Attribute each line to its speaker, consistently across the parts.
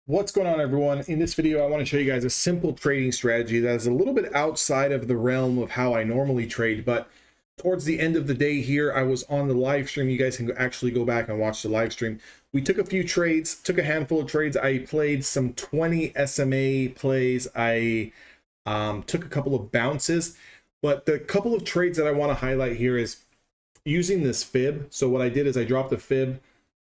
Speaker 1: What's going on, everyone? In this video, I want to show you guys a simple trading strategy that is a little bit outside of the realm of how I normally trade, but towards the end of the day here, I was on the live stream. You guys can actually go back and watch the live stream. We took a few trades, took a handful of trades. I played some 20 SMA plays. I took a couple of bounces, but the couple of trades that I want to highlight here is using this fib. So what I did is I dropped the fib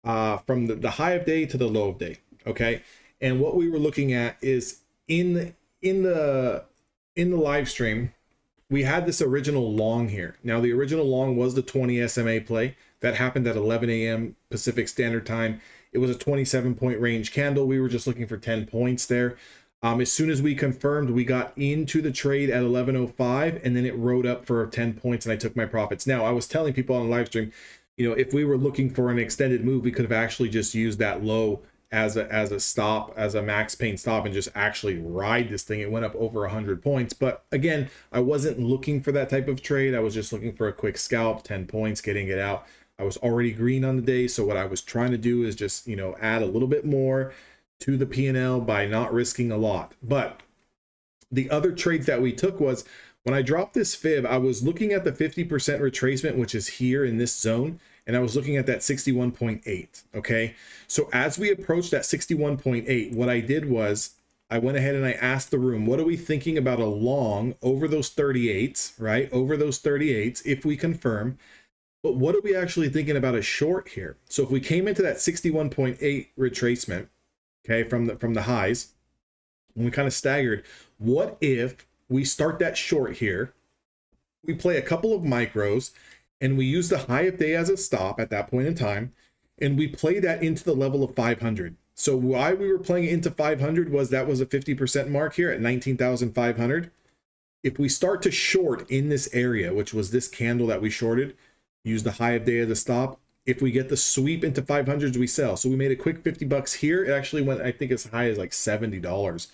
Speaker 1: from the high of day to the low of day. Okay. And what we were looking at is in the live stream, we had this original long here. Now the original long was the 20 SMA play that happened at 11 a.m. Pacific Standard Time. It was a 27-point range candle. We were just looking for 10 points there. As soon as we confirmed, we got into the trade at 11:05, and then it rode up for 10 points, and I took my profits. Now I was telling people on the live stream, you know, if we were looking for an extended move, we could have actually just used that low as a stop, as a max pain stop, and just actually ride this thing. It went up over 100 points. But again, I wasn't looking for that type of trade. I was just looking for a quick scalp, 10 points, getting it out. I was already green on the day. So what I was trying to do is just, you know, add a little bit more to the P&L by not risking a lot. But the other trades that we took was when I dropped this fib, I was looking at the 50% retracement, which is here in this zone. And I was looking at that 61.8. Okay. So as we approached that 61.8, what I did was I went ahead and I asked the room, what are we thinking about a long over those 38s, right? Over those 38s, if we confirm, but what are we actually thinking about a short here? So if we came into that 61.8 retracement, okay, from the highs, and we kind of staggered, what if we start that short here? We play a couple of micros, and we use the high of day as a stop at that point in time, and we play that into the level of 500. So why we were playing it into 500 was that was a 50% mark here at 19,500. If we start to short in this area, which was this candle that we shorted, use the high of day as a stop. If we get the sweep into 500s, we sell. So we made a quick 50 bucks here. It actually went, I think, as high as like $70,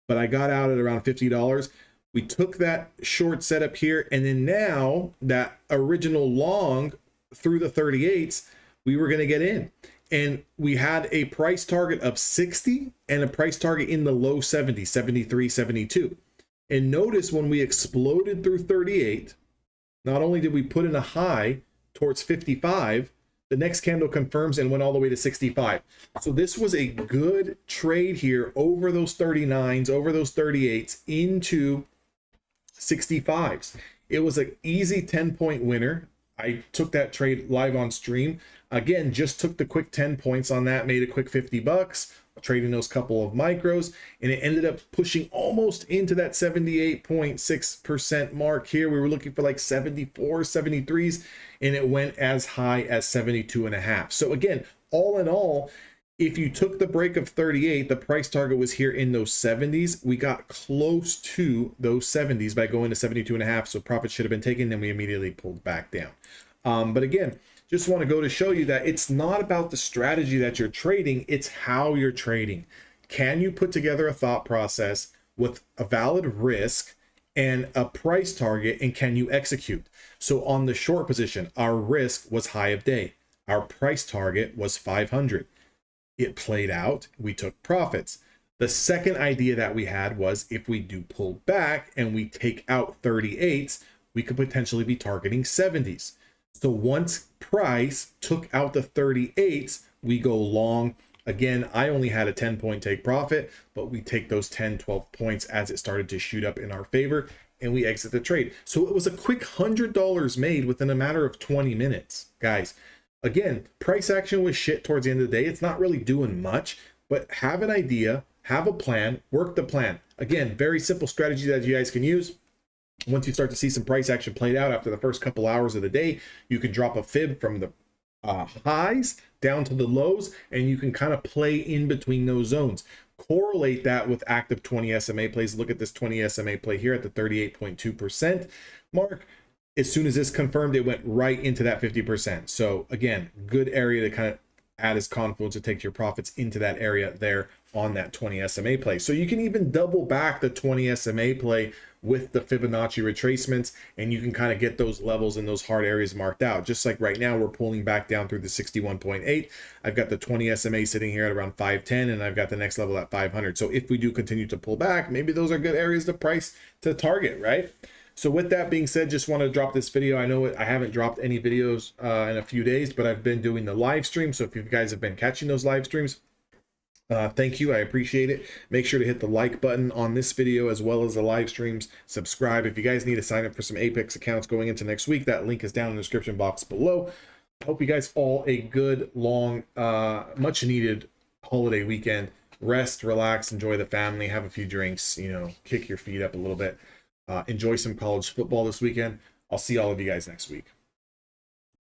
Speaker 1: but I got out at around $50. We took that short setup here, and then now that original long through the 38s, we were going to get in. And we had a price target of 60 and a price target in the low 70s, 73, 72. And notice when we exploded through 38, not only did we put in a high towards 55, the next candle confirms and went all the way to 65. So this was a good trade here over those 39s, over those 38s into 65s. It was an easy 10-point winner. I took that trade live on stream. Again, just took the quick 10 points on that, made a quick 50 bucks, trading those couple of micros, and it ended up pushing almost into that 78.6% mark here. We were looking for like 74, 73s, and it went as high as 72.5. So again, all in all, if you took the break of 38, the price target was here in those 70s. We got close to those 70s by going to 72.5. So profit should have been taken. Then we immediately pulled back down. But again, just want to go to show you that it's not about the strategy that you're trading. It's how you're trading. Can you put together a thought process with a valid risk and a price target, and can you execute? So on the short position, our risk was high of day. Our price target was 500. It played out, we took profits. The second idea that we had was if we do pull back and we take out 38s, we could potentially be targeting 70s. So once price took out the 38s, we go long. Again, I only had a 10-point take profit, but we take those 10, 12 points as it started to shoot up in our favor, and we exit the trade. So it was a quick $100 made within a matter of 20 minutes, guys. Again, price action was shit towards the end of the day. It's not really doing much, but have an idea, have a plan, work the plan. Again, very simple strategy that you guys can use. Once you start to see some price action played out after the first couple hours of the day, you can drop a fib from the highs down to the lows, and you can kind of play in between those zones. Correlate that with active 20 SMA plays. Look at this 20 SMA play here at the 38.2% mark. As soon as this confirmed, it went right into that 50%. So again, good area to kind of add as confluence to take your profits into that area there on that 20 SMA play. So you can even double back the 20 SMA play with the Fibonacci retracements, and you can kind of get those levels and those hard areas marked out. Just like right now, we're pulling back down through the 61.8. I've got the 20 SMA sitting here at around 510, and I've got the next level at 500. So if we do continue to pull back, maybe those are good areas to price to target, right? So with that being said, just want to drop this video. I know I haven't dropped any videos in a few days, but I've been doing the live stream. So if you guys have been catching those live streams, thank you. I appreciate it. Make sure to hit the like button on this video as well as the live streams. Subscribe. If you guys need to sign up for some Apex accounts going into next week, that link is down in the description box below. I hope you guys all a good, long, much needed holiday weekend. Rest, relax, enjoy the family, have a few drinks, you know, kick your feet up a little bit. Enjoy some college football this weekend. I'll see all of you guys next week.